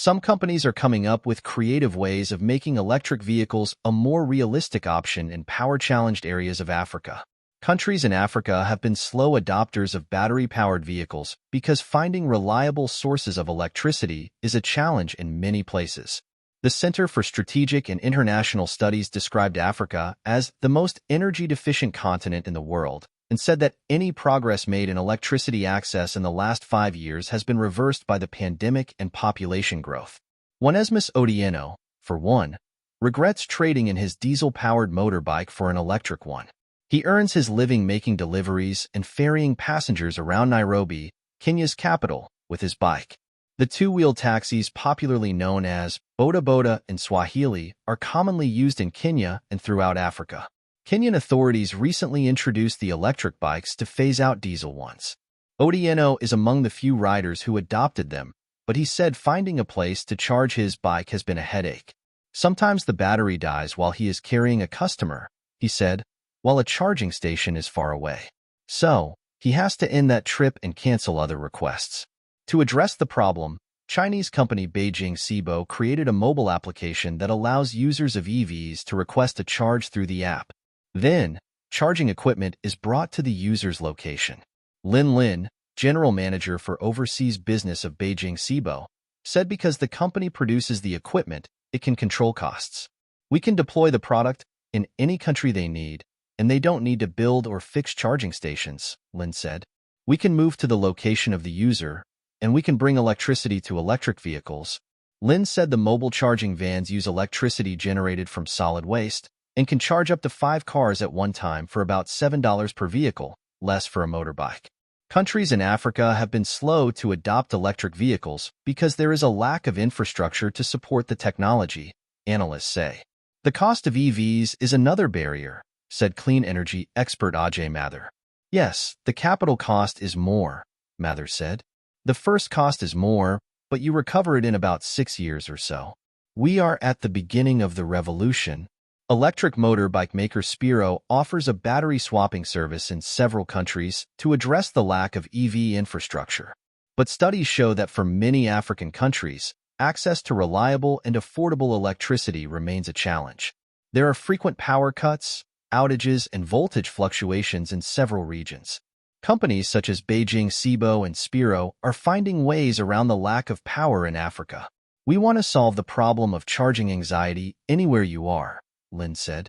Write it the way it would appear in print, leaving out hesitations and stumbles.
Some companies are coming up with creative ways of making electric vehicles a more realistic option in power-challenged areas of Africa. Countries in Africa have been slow adopters of battery-powered vehicles because finding reliable sources of electricity is a challenge in many places. The Center for Strategic and International Studies described Africa as the most energy-deficient continent in the world and said that any progress made in electricity access in the last 5 years has been reversed by the pandemic and population growth. Onesmus Otieno, for one, regrets trading in his diesel-powered motorbike for an electric one. He earns his living making deliveries and ferrying passengers around Nairobi, Kenya's capital, with his bike. The two-wheel taxis, popularly known as boda boda in Swahili, are commonly used in Kenya and throughout Africa. Kenyan authorities recently introduced the electric bikes to phase out diesel ones. Otieno is among the few riders who adopted them, but he said finding a place to charge his bike has been a headache. Sometimes the battery dies while he is carrying a customer, he said, while a charging station is far away. So, he has to end that trip and cancel other requests. To address the problem, Chinese company Beijing Cibo created a mobile application that allows users of EVs to request a charge through the app. Then, charging equipment is brought to the user's location. Lin Lin, general manager for overseas business of Beijing Cibo, said because the company produces the equipment, it can control costs. We can deploy the product in any country they need, and they don't need to build or fix charging stations, Lin said. We can move to the location of the user, and we can bring electricity to electric vehicles. Lin said the mobile charging vans use electricity generated from solid waste and can charge up to 5 cars at one time for about $7 per vehicle, less for a motorbike. Countries in Africa have been slow to adopt electric vehicles because there is a lack of infrastructure to support the technology, analysts say. The cost of EVs is another barrier, said clean energy expert Ajay Mathur. Yes, the capital cost is more, Mathur said. The first cost is more, but you recover it in about 6 years or so. We are at the beginning of the revolution. Electric motorbike maker Spiro offers a battery swapping service in several countries to address the lack of EV infrastructure. But studies show that for many African countries, access to reliable and affordable electricity remains a challenge. There are frequent power cuts, outages, and voltage fluctuations in several regions. Companies such as Beijing Cibo and Spiro are finding ways around the lack of power in Africa. We want to solve the problem of charging anxiety anywhere you are, Lin said.